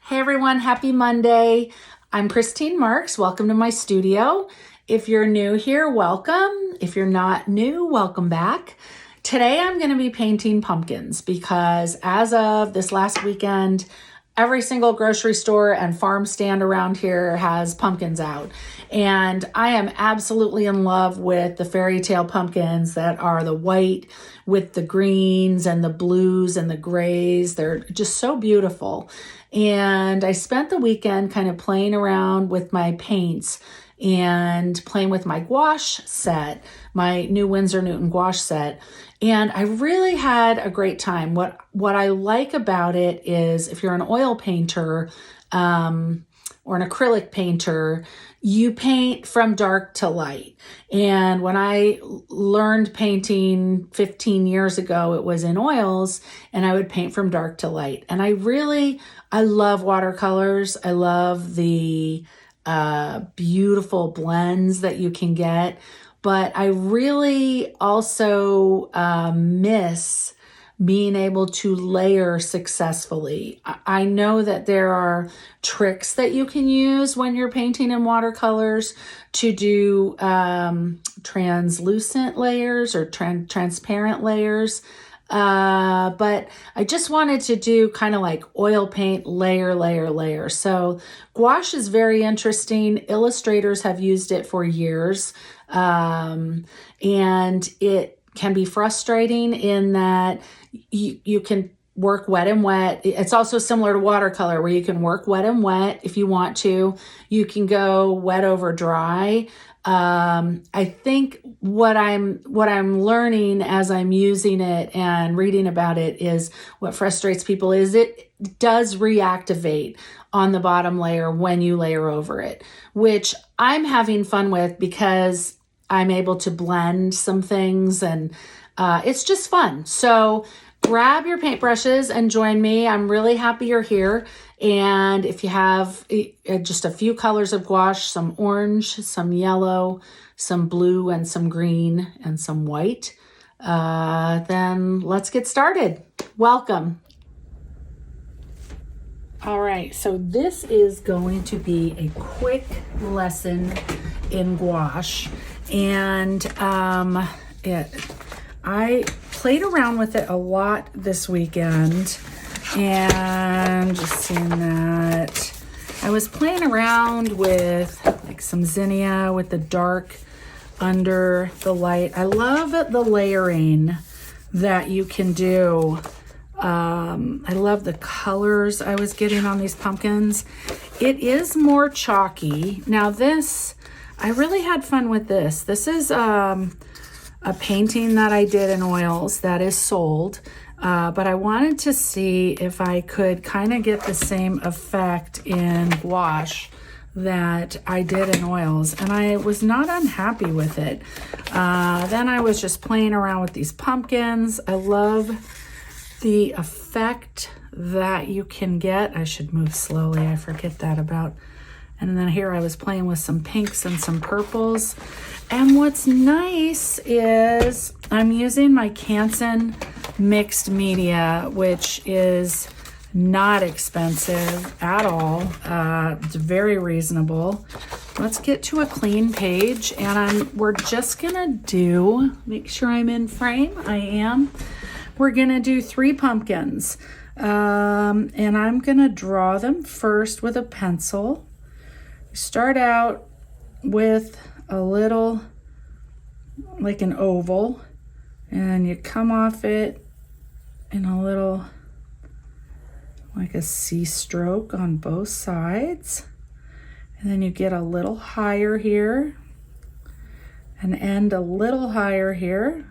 Hey everyone, happy Monday. I'm Christine Marks. Welcome to my studio. If you're new here, welcome. If you're not new, welcome back. Today I'm going to be painting pumpkins because as of this last weekend, every single grocery store and farm stand around here has pumpkins out. And I am absolutely in love with the fairy tale pumpkins that are the white with the greens and the blues and the grays. They're just so beautiful. And I spent the weekend kind of playing around with my paints and playing with my gouache set, my new Winsor Newton gouache set. And I really had a great time. What I like about it is if you're an oil painter or an acrylic painter, you paint from dark to light. And when I learned painting 15 years ago, it was in oils, and I would paint from dark to light. And I love watercolors. I love the beautiful blends that you can get. But I really also miss being able to layer successfully. I know that there are tricks that you can use when you're painting in watercolors to do translucent layers or transparent layers. But I just wanted to do kind of like oil paint, layer. So gouache is very interesting. Illustrators have used it for years. And it can be frustrating in that you can work wet and wet. It's also similar to watercolor where you can work wet and wet if you want to. You can go wet over dry. I think what I'm learning as I'm using it and reading about it is what frustrates people is it does reactivate on the bottom layer when you layer over it, which I'm having fun with because I'm able to blend some things and it's just fun. So grab your paintbrushes and join me. I'm really happy you're here. And if you have just a few colors of gouache, some orange, some yellow, some blue, and some green, and some white, then let's get started. Welcome. All right, so this is going to be a quick lesson in gouache. And I played around with it a lot this weekend, and just seeing that I was playing around with like some zinnia with the dark under the light. I love the layering that you can do. I love the colors I was getting on these pumpkins. It is more chalky. Now this, I really had fun with this. This is a painting that I did in oils that is sold, but I wanted to see if I could kind of get the same effect in gouache that I did in oils, and I was not unhappy with it. Then I was just playing around with these pumpkins. I love the effect that you can get. I should move slowly. I forget that about. And then here I was playing with some pinks and some purples. And what's nice is I'm using my Canson mixed media, which is not expensive at all. It's very reasonable. Let's get to a clean page, and we're just gonna make sure I'm in frame. I am. We're gonna do 3 pumpkins. And I'm gonna draw them first with a pencil. Start out with a little, like an oval, and you come off it in a little, like a C stroke on both sides. And then you get a little higher here, and end a little higher here,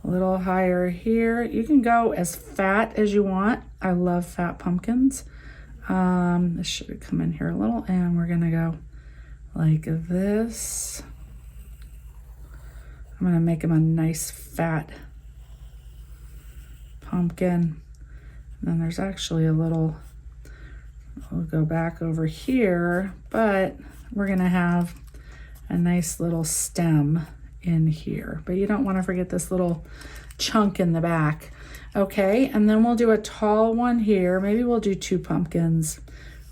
a little higher here. You can go as fat as you want. I love fat pumpkins. This should come in here a little, and we're gonna go like this. I'm gonna make him a nice fat pumpkin. And then there's actually a little, we'll go back over here, but we're gonna have a nice little stem in here. But you don't wanna forget this little chunk in the back. Okay, and then we'll do a tall one here. Maybe we'll do 2 pumpkins.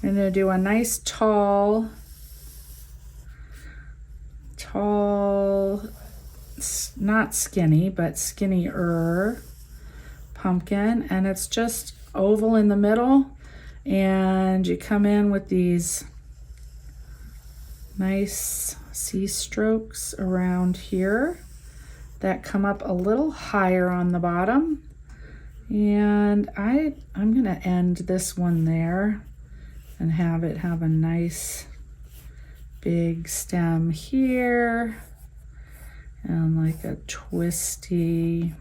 We're gonna do a nice tall, not skinny, but skinnier pumpkin, and it's just oval in the middle, and you come in with these nice C strokes around here that come up a little higher on the bottom. And I'm gonna end this one there and have it have a nice big stem here and like a twisty.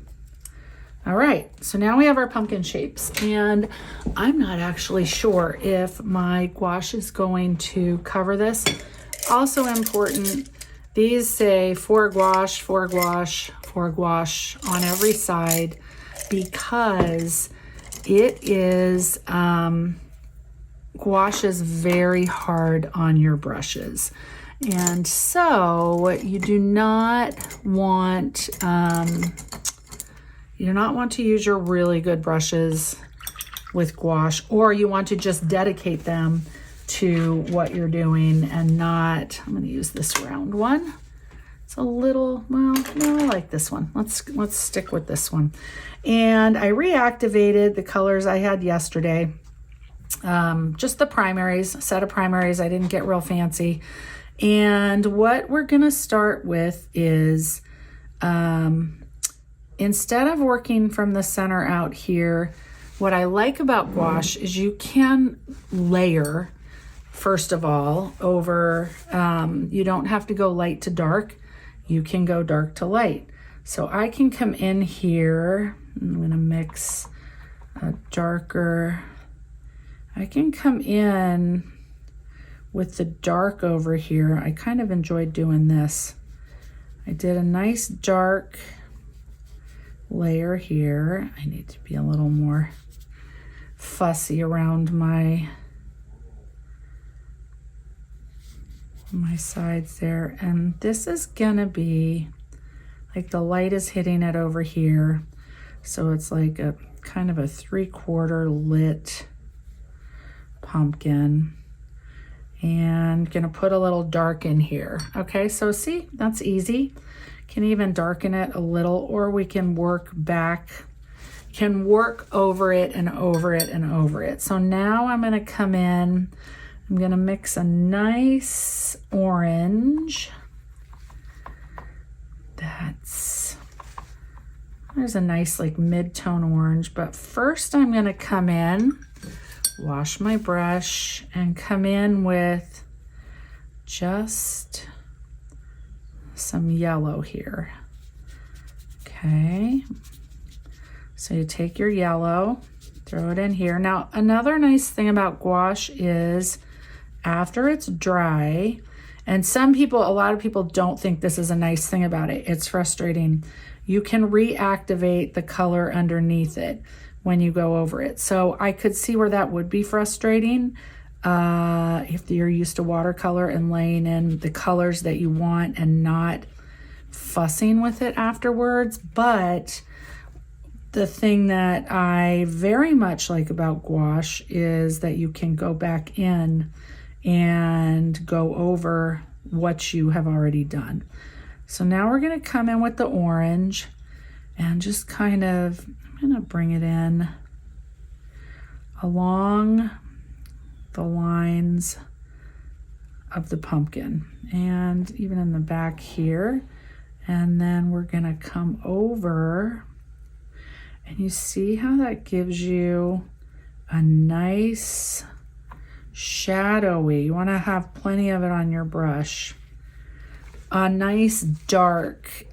All right, so now we have our pumpkin shapes, and I'm not actually sure if my gouache is going to cover this. Also important, these say 4 gouache, 4 gouache, 4 gouache on every side, because it is, gouache is very hard on your brushes. And so you do not want, to use your really good brushes with gouache, or you want to just dedicate them to what you're doing and not, I'm gonna use this round one. It's a little, well, no, I like this one. Let's stick with this one. And I reactivated the colors I had yesterday. Just the primaries, set of primaries. I didn't get real fancy. And what we're gonna start with is, instead of working from the center out here, what I like about gouache is you can layer, first of all, over, you don't have to go light to dark. You can go dark to light. So I can come in here, I'm gonna mix a darker, I can come in with the dark over here. I kind of enjoyed doing this. I did a nice dark layer here. I need to be a little more fussy around my sides there. And this is gonna be like the light is hitting it over here. So it's like a kind of a 3/4 lit pumpkin. And gonna put a little dark in here. Okay, so see, that's easy. Can even darken it a little, or we can work over it and over it and over it. So now I'm gonna come in, I'm gonna mix a nice orange. There's a nice like mid-tone orange, but first I'm gonna come in, wash my brush, and come in with just some yellow here. Okay, so you take your yellow, throw it in here. Now, another nice thing about gouache is after it's dry, and a lot of people don't think this is a nice thing about it. It's frustrating. You can reactivate the color underneath it when you go over it. So I could see where that would be frustrating if you're used to watercolor and laying in the colors that you want and not fussing with it afterwards. But the thing that I very much like about gouache is that you can go back in and go over what you have already done. So now we're gonna come in with the orange and just kind of, I'm gonna bring it in along the lines of the pumpkin and even in the back here. And then we're gonna come over, and you see how that gives you a nice shadowy, you wanna have plenty of it on your brush, a nice dark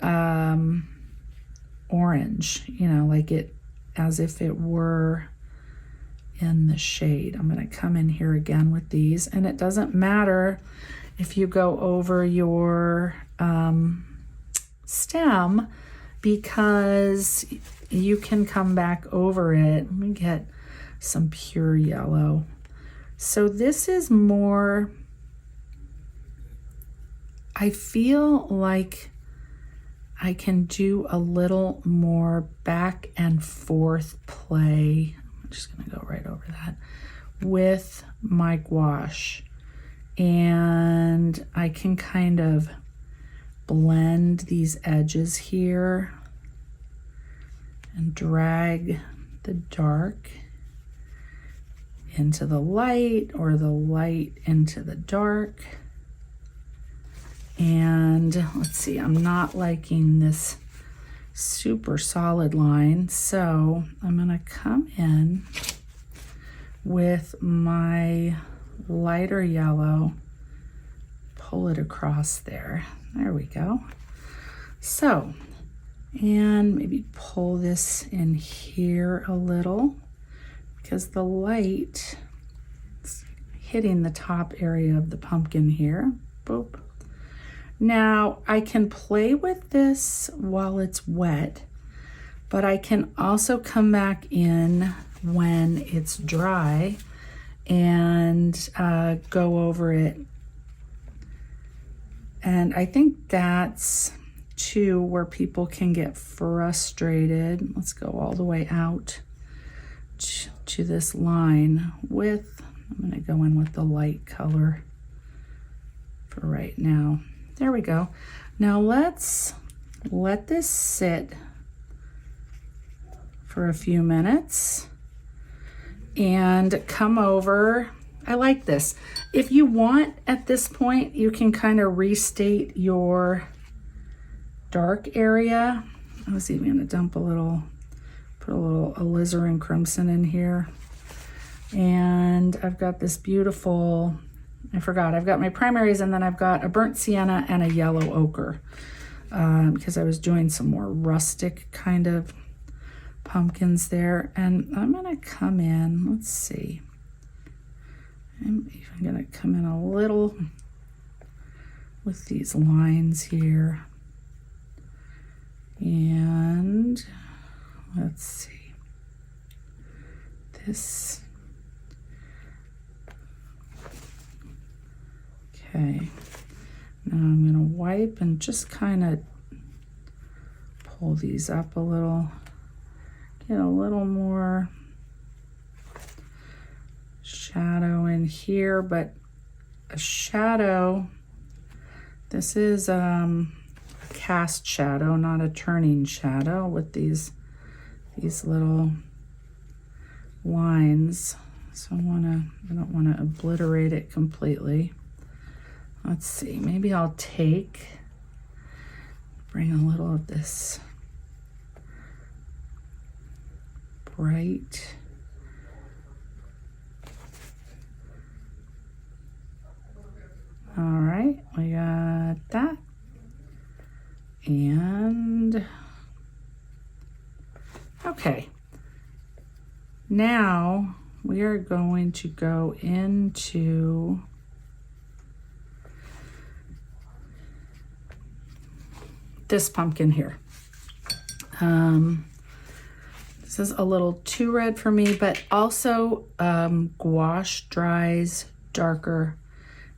orange, like it, as if it were in the shade. I'm gonna come in here again with these, and it doesn't matter if you go over your stem, because you can come back over it. Let me get some pure yellow. So this is more, I feel like I can do a little more back and forth play. I'm just gonna go right over that with my gouache. And I can kind of blend these edges here and drag the dark into the light or the light into the dark. And let's see, I'm not liking this super solid line, so I'm gonna come in with my lighter yellow, pull it across there. There we go. So, and maybe pull this in here a little because the light is hitting the top area of the pumpkin here. Boop. Now I can play with this while it's wet, but I can also come back in when it's dry and go over it. And I think that's too where people can get frustrated. Let's go all the way out to this line with, I'm gonna go in with the light color for right now. There we go. Now let's let this sit for a few minutes and come over. I like this. If you want at this point, you can kind of restate your dark area. I was even gonna dump a little, put a little alizarin crimson in here. And I've got this beautiful, I forgot, I've got my primaries and then I've got a burnt sienna and a yellow ochre because I was doing some more rustic kind of pumpkins there. And I'm gonna come in, let's see. I'm even gonna come in a little with these lines here. And let's see, this, okay. Now I'm gonna wipe and just kind of pull these up a little, get a little more shadow in here, but a shadow, this is a cast shadow, not a turning shadow with these little lines. So I don't wanna obliterate it completely. Let's see, maybe I'll bring a little of this bright all right, we got that. And okay, now we are going to go into this pumpkin here. This is a little too red for me, but also gouache dries darker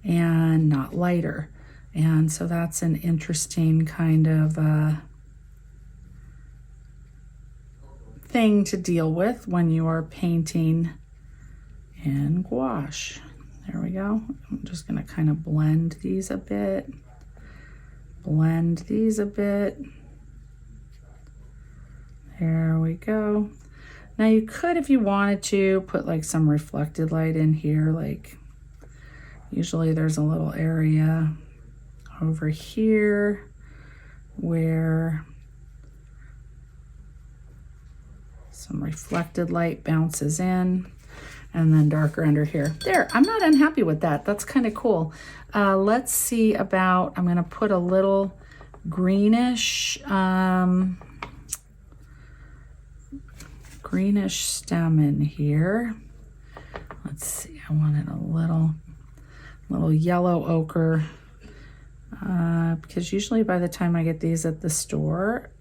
and not lighter. And so that's an interesting kind of thing to deal with when you are painting in gouache. There we go. I'm just gonna kind of blend these a bit. Blend these a bit. There we go. Now you could, if you wanted to, put like some reflected light in here. Like usually there's a little area over here where some reflected light bounces in, and then darker under here. There, I'm not unhappy with that. That's kind of cool. Let's see about, I'm gonna put a little greenish, greenish stem in here. Let's see, I wanted a little yellow ochre, because usually by the time I get these at the store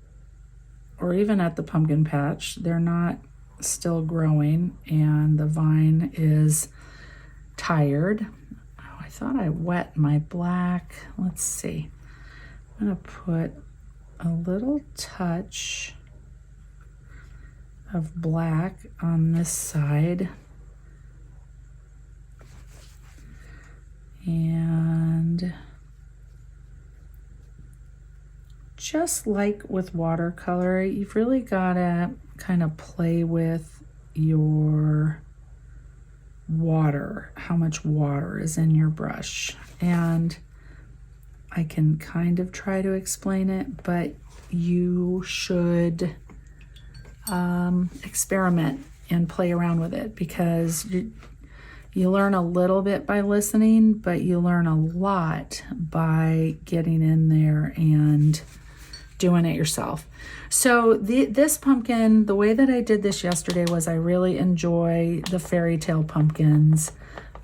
or even at the pumpkin patch, they're not still growing and the vine is tired. Oh, I thought I wet my black. Let's see. I'm gonna put a little touch of black on this side. And just like with watercolor, you've really got to kind of play with your water, how much water is in your brush. And I can kind of try to explain it, but you should experiment and play around with it, because you learn a little bit by listening, but you learn a lot by getting in there and doing it yourself. So this pumpkin, the way that I did this yesterday was I really enjoy the fairy tale pumpkins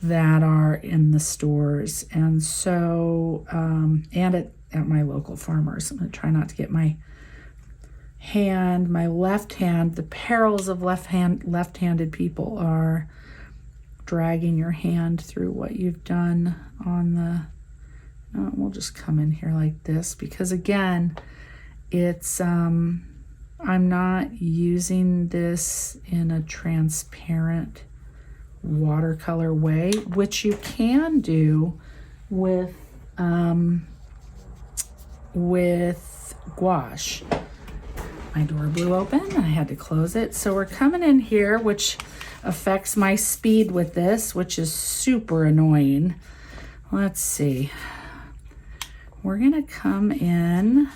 that are in the stores. And so, and at my local farmers. I'm gonna try not to get my left hand, the perils of left-handed people are dragging your hand through what you've done on the, we'll just come in here like this, because again, it's, I'm not using this in a transparent watercolor way, which you can do with gouache. My door blew open, I had to close it. So we're coming in here, which affects my speed with this, which is super annoying. Let's see. We're gonna come in,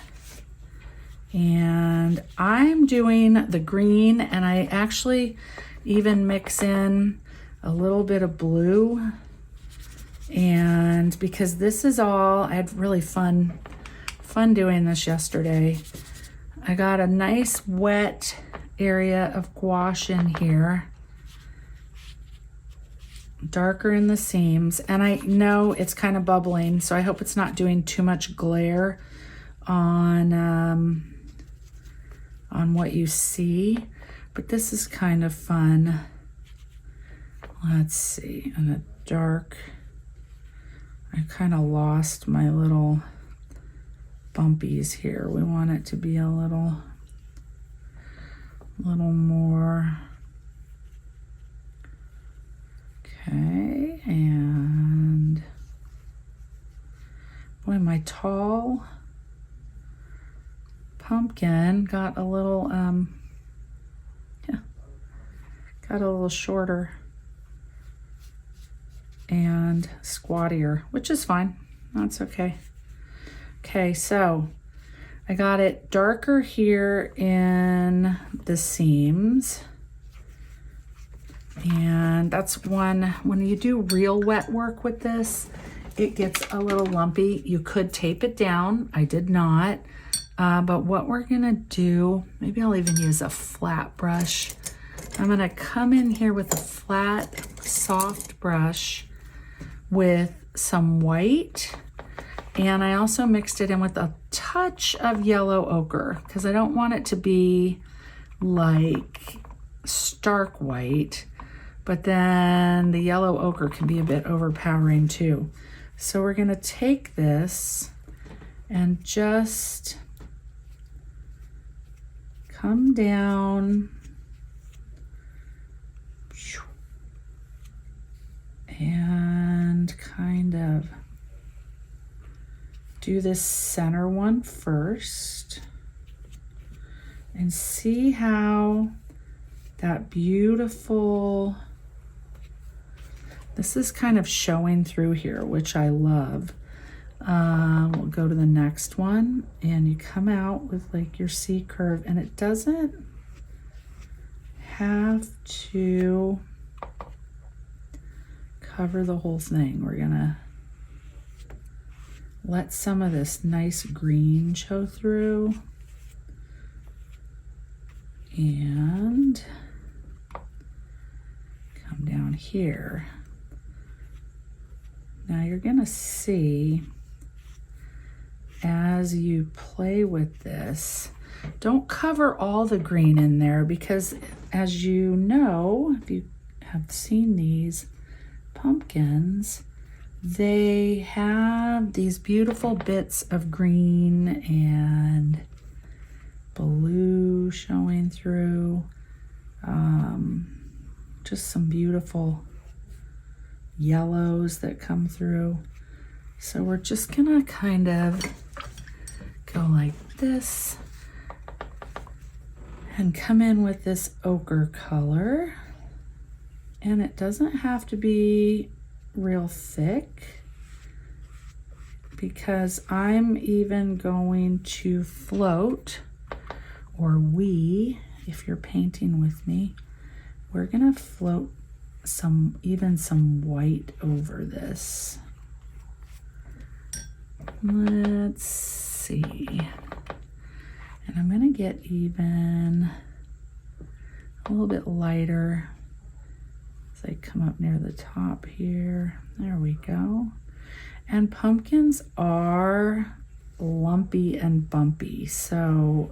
and I'm doing the green, and I actually even mix in a little bit of blue. And because this is all, I had really fun doing this yesterday. I got a nice wet area of gouache in here, darker in the seams, and I know it's kind of bubbling, so I hope it's not doing too much glare on what you see, but this is kind of fun. Let's see, in the dark, I kind of lost my little bumpies here. We want it to be a little more. Okay, and boy, my tall pumpkin got a little shorter and squattier, which is fine. That's okay. Okay, so I got it darker here in the seams. And that's one, when you do real wet work with this, it gets a little lumpy. You could tape it down. I did not. But what we're gonna do, maybe I'll even use a flat brush. I'm gonna come in here with a flat, soft brush with some white. And I also mixed it in with a touch of yellow ochre, because I don't want it to be like stark white, but then the yellow ochre can be a bit overpowering too. So we're gonna take this and just come down and kind of do this center one first and see how that beautiful, this is kind of showing through here, which I love. We'll go to the next one, and you come out with like your C curve, and it doesn't have to cover the whole thing. We're gonna let some of this nice green show through, and come down here. Now you're gonna see, as you play with this, don't cover all the green in there, because as you know, if you have seen these pumpkins, they have these beautiful bits of green and blue showing through. Just some beautiful yellows that come through. So we're just gonna kind of go like this and come in with this ochre color. And it doesn't have to be real thick, because I'm even going to float, or we, if you're painting with me, we're gonna float even some white over this. Let's see. And I'm gonna get even a little bit lighter as I come up near the top here. There we go. And pumpkins are lumpy and bumpy, so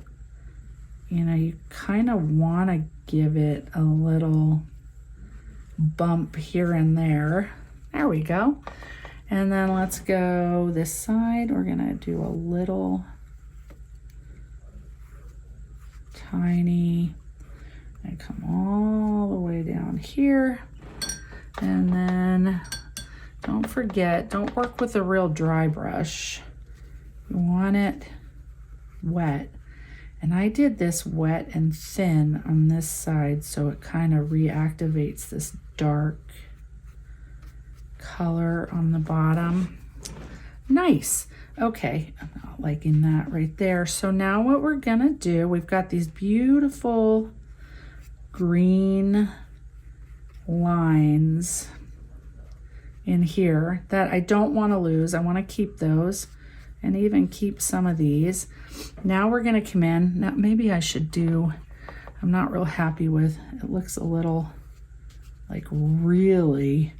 you know, you kind of want to give it a little bump here and there. There we go. And then let's go this side. We're gonna do a little tiny, and come all the way down here. And then don't forget, don't work with a real dry brush. You want it wet. And I did this wet and thin on this side, so it kind of reactivates this dark color on the bottom. Nice. Okay, I'm not liking that right there. So now what we're gonna do, we've got these beautiful green lines in here that I don't want to lose. I want to keep those and even keep some of these. Now we're going to come in. Now maybe I should do, I'm not real happy with, it looks a little like really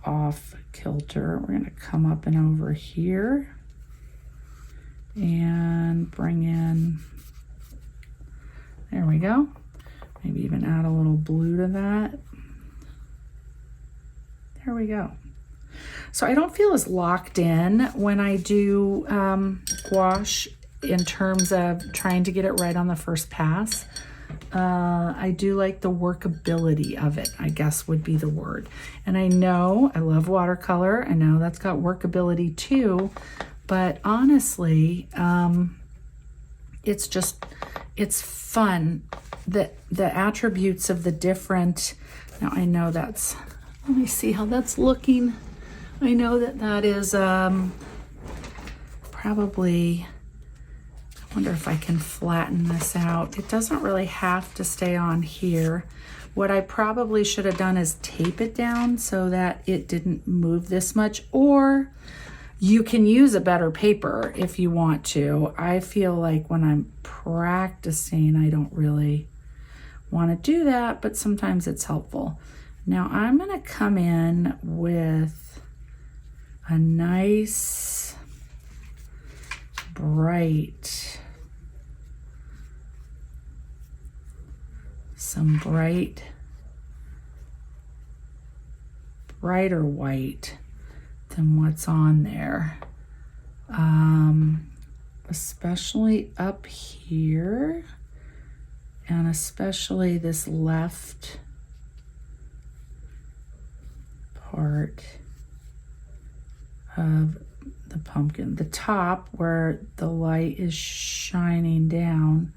off kilter. We're going to come up and over here and bring in, there we go. Maybe even add a little blue to that. There we go. So I don't feel as locked in when I do gouache in terms of trying to get it right on the first pass. I do like the workability of it, I guess would be the word. And I know I love watercolor. I know that's got workability too, but honestly, it's fun. The attributes of the different, now I know that's, let me see how that's looking. I know that is probably, I wonder if I can flatten this out. It doesn't really have to stay on here. What I probably should have done is tape it down so that it didn't move this much, or you can use a better paper if you want to. I feel like when I'm practicing, I don't really want to do that, but sometimes it's helpful. Now I'm going to come in with a nice bright, some brighter white than what's on there. Especially up here, and especially this left part of the pumpkin, the top where the light is shining down.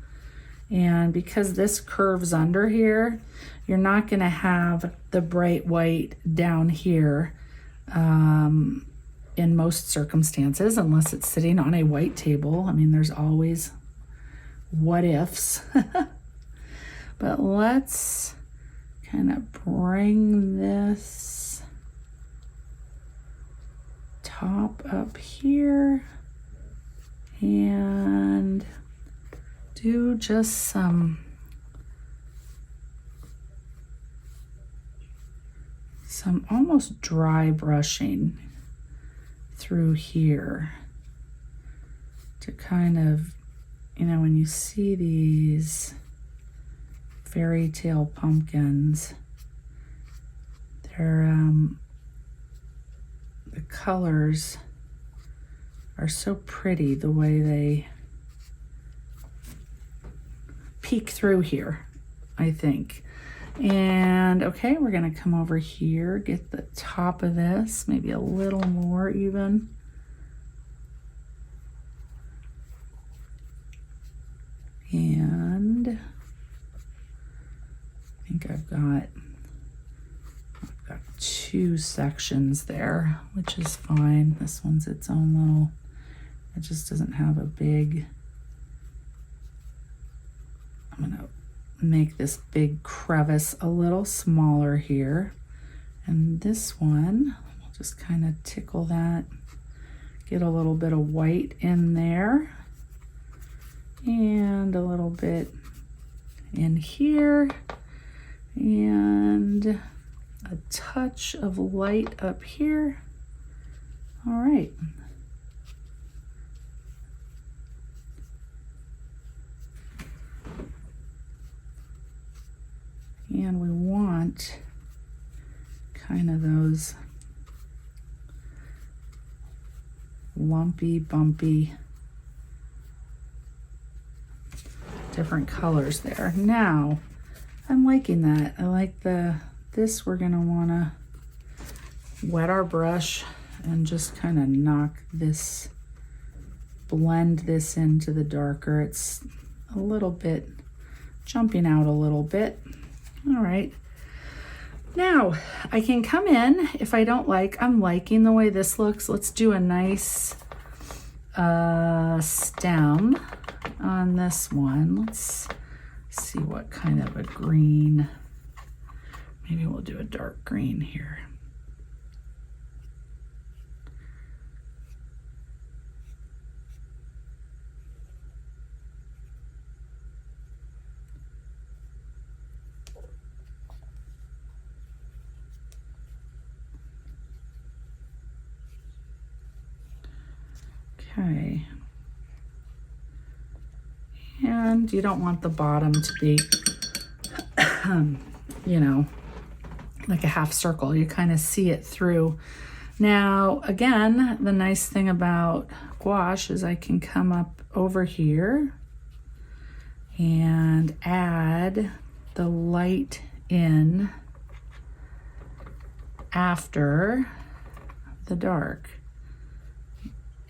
And because this curves under here, you're not going to have the bright white down here in most circumstances, unless it's sitting on a white table. I mean, there's always what ifs. But let's kind of bring this top up here and do just some almost dry brushing through here to kind of, you know, when you see these fairy tale pumpkins, they're the colors are so pretty, the way peek through here, I think. And okay, we're gonna come over here, get the top of this, maybe a little more even. And I think I've got 2 sections there, which is fine. This one's its own little, it just doesn't have a big, I'm gonna make this big crevice a little smaller here. And this one, we'll just kind of tickle that, get a little bit of white in there and a little bit in here and a touch of light up here. All right. And we want kind of those lumpy, bumpy, different colors there. Now, I'm liking that. I like this we're gonna wanna wet our brush and just kind of knock this, blend this into the darker. It's a little bit jumping out a little bit. All right, now I can come in if I don't like, I'm liking the way this looks. Let's do a nice stem on this one. Let's see what kind of a green, maybe we'll do a dark green here. Okay, and you don't want the bottom to be, you know, like a half circle. You kind of see it through. Now, again, the nice thing about gouache is I can come up over here and add the light in after the dark.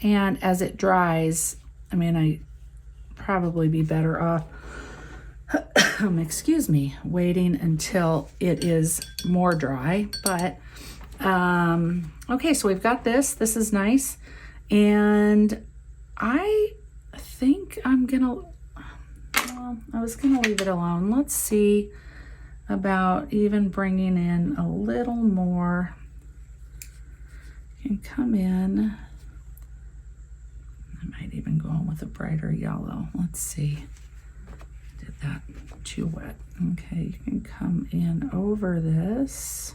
And as it dries, I mean, I probably be better off, excuse me, waiting until it is more dry. But, okay, so we've got this. This is nice. And I think I'm gonna, I was gonna leave it alone. Let's see about even bringing in a little more. You can come in. I might even go on with a brighter yellow. Let's see. Did that too wet. Okay, you can come in over this.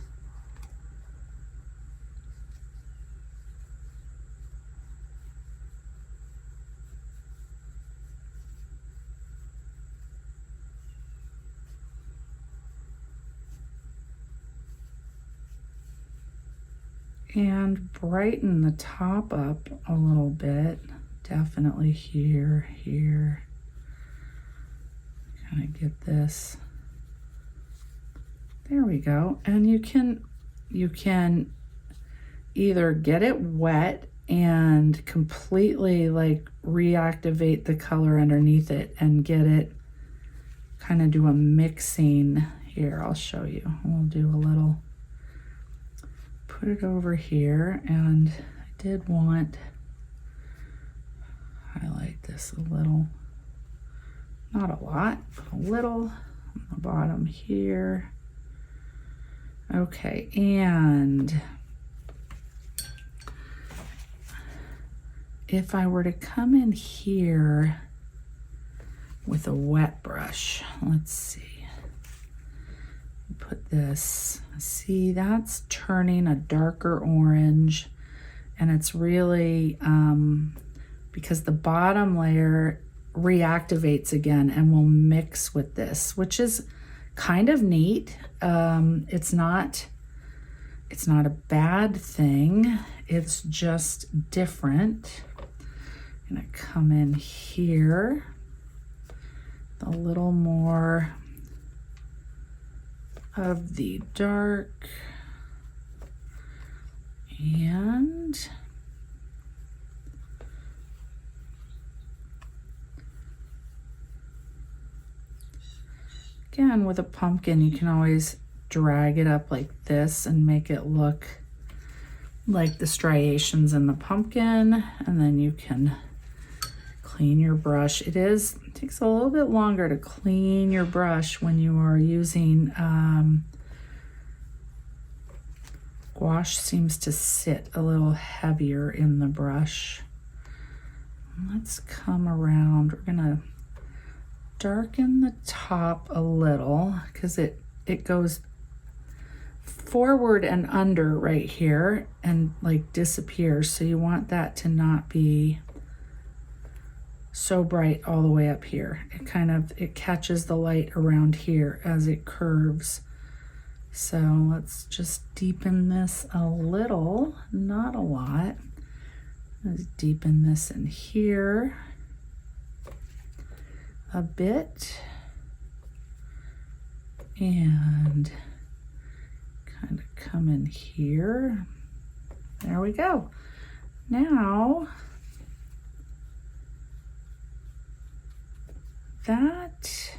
And brighten the top up a little bit. Definitely here, here. Kind of get this. There we go. And you can either get it wet and completely like reactivate the color underneath it and get it, kind of do a mixing here. I'll show you. We'll do a little, put it over here, and I did want highlight this a little, not a lot, but a little on the bottom here. Okay, and if I were to come in here with a wet brush, let's see, put this, see, that's turning a darker orange, and it's really, because the bottom layer reactivates again and will mix with this, which is kind of neat. It's not a bad thing. It's just different. I'm gonna come in here, a little more of the dark. And again, with a pumpkin, you can always drag it up like this and make it look like the striations in the pumpkin, and then you can clean your brush. It takes a little bit longer to clean your brush when you are using gouache. Seems to sit a little heavier in the brush. Let's come around. We're gonna darken the top a little because it goes forward and under right here and like disappears. So you want that to not be so bright all the way up here. It catches the light around here as it curves. So let's just deepen this a little, not a lot. Let's deepen this in here a bit and kind of come in here. There we go. Now that,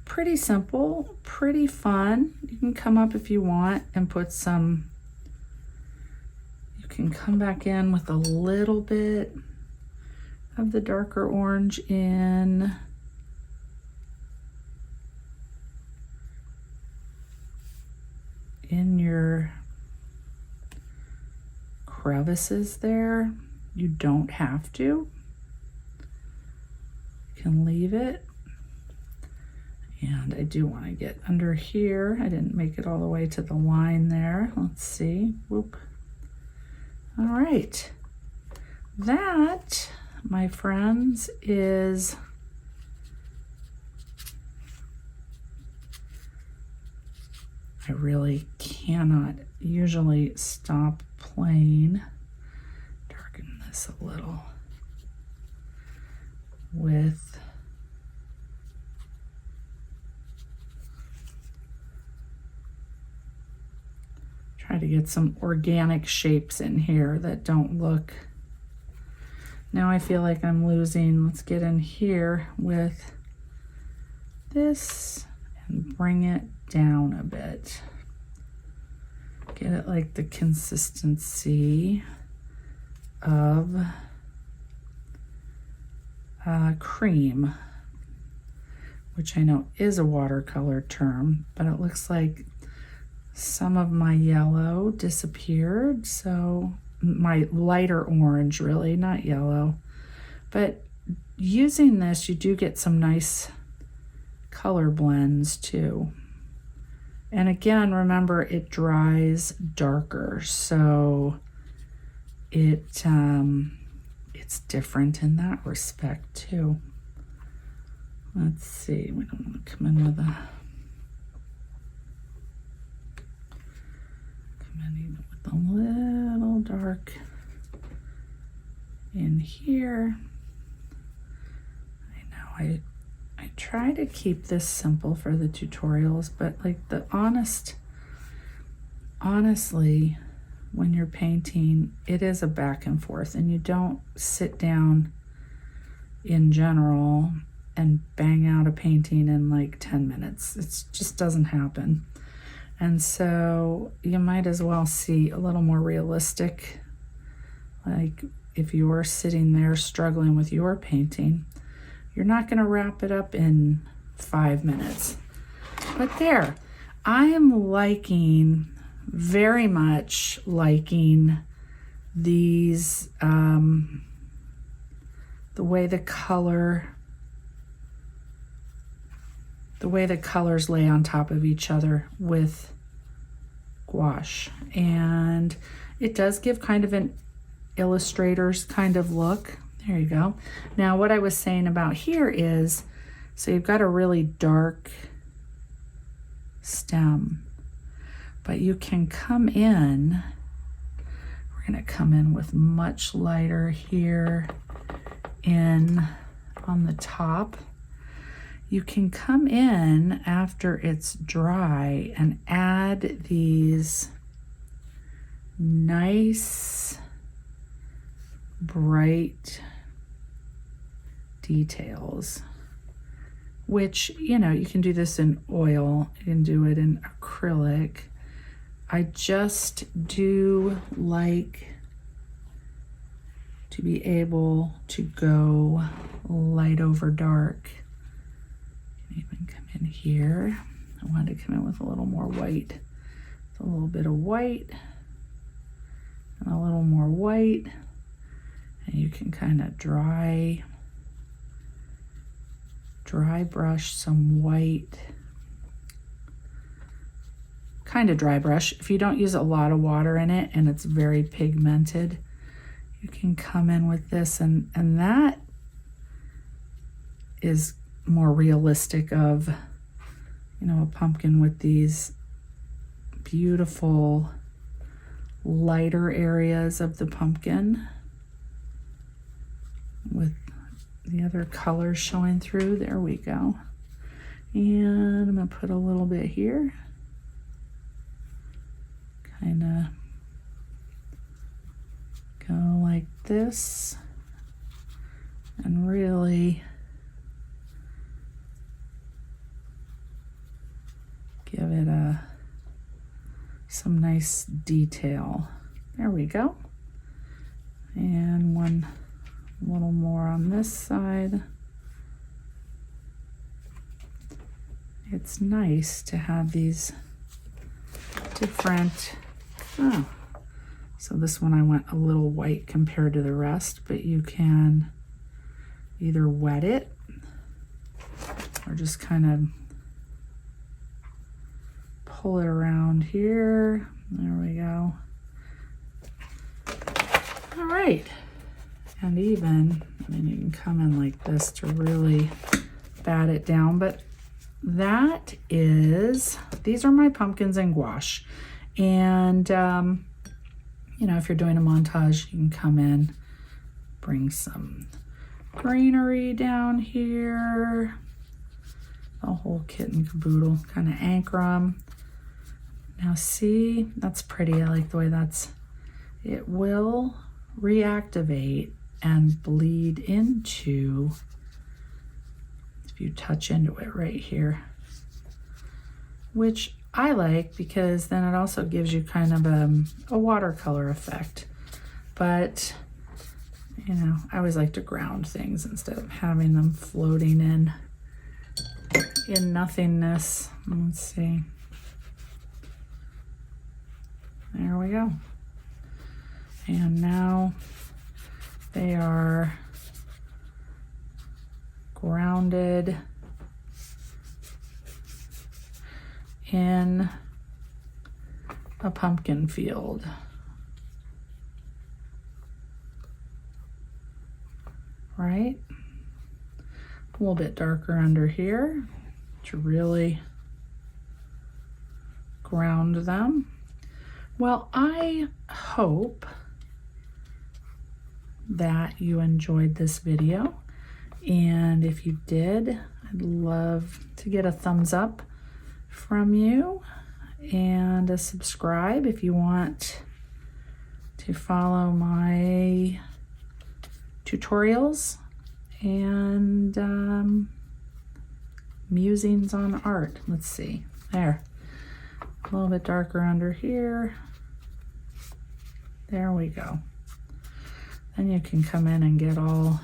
pretty simple, pretty fun. You can come up if you want and put some, you can come back in with a little bit of the darker orange in your crevices there. You don't have to. You can leave it. And I do want to get under here. I didn't make it all the way to the line there. Let's see. Whoop. All right. That, my friends, is I really cannot usually stop playing. Darken this a little with try to get some organic shapes in here that don't look. Now I feel like I'm losing. Let's get in here with this and bring it down a bit. Get it like the consistency of cream, which I know is a watercolor term, but it looks like some of my yellow disappeared. So my lighter orange, really, not yellow. But using this, you do get some nice color blends too. And again, remember, it dries darker, so it's different in that respect too. Let's see, we don't want to come in with a little dark in here. I know I try to keep this simple for the tutorials, but like honestly, when you're painting, it is a back and forth, and you don't sit down in general and bang out a painting in like 10 minutes. It just doesn't happen. And so you might as well see a little more realistic. Like if you are sitting there struggling with your painting, you're not going to wrap it up in 5 minutes. But there, I am very much liking these, the way the colors lay on top of each other with gouache. And it does give kind of an illustrator's kind of look. There you go. Now what I was saying about here is, so you've got a really dark stem, but you can come in, we're going to come in with much lighter here in on the top. You can come in after it's dry and add these nice bright details, which, you know, you can do this in oil, you can do it in acrylic. I just do like to be able to go light over dark. Even come in here. I wanted to come in with a little more white. A little bit of white and a little more white. And you can kind of dry brush some white. Kind of dry brush. If you don't use a lot of water in it and it's very pigmented, you can come in with this, and that is more realistic of, you know, a pumpkin with these beautiful lighter areas of the pumpkin with the other colors showing through. There we go. And I'm gonna put a little bit here. Kind of go like this and really give it some nice detail. There we go. And one little more on this side. It's nice to have these different, so this one I went a little white compared to the rest, but you can either wet it or just kind of pull it around here. There we go. All right. And even, I mean, you can come in like this to really bat it down, but that is, these are my pumpkins in gouache. And, you know, if you're doing a montage, you can come in, bring some greenery down here, the whole kit and caboodle, kind of anchor them. Now see, that's pretty. I like the way that's, it will reactivate and bleed into, if you touch into it right here, which I like because then it also gives you kind of a watercolor effect. But, you know, I always like to ground things instead of having them floating in nothingness. Let's see. There we go. And now they are grounded in a pumpkin field. Right? A little bit darker under here to really ground them. Well, I hope that you enjoyed this video, and if you did, I'd love to get a thumbs up from you and a subscribe if you want to follow my tutorials and musings on art. Let's see, there, a little bit darker under here. There we go. Then you can come in and get all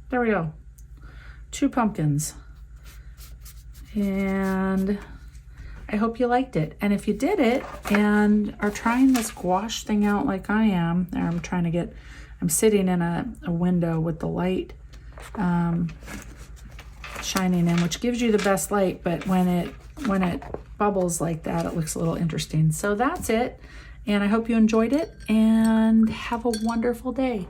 there we go. 2 pumpkins. And I hope you liked it. And if you did it and are trying this gouache thing out like I am, there I'm trying to get, I'm sitting in a window with the light shining in, which gives you the best light, but when it bubbles like that, it looks a little interesting. So that's it, and I hope you enjoyed it, and have a wonderful day.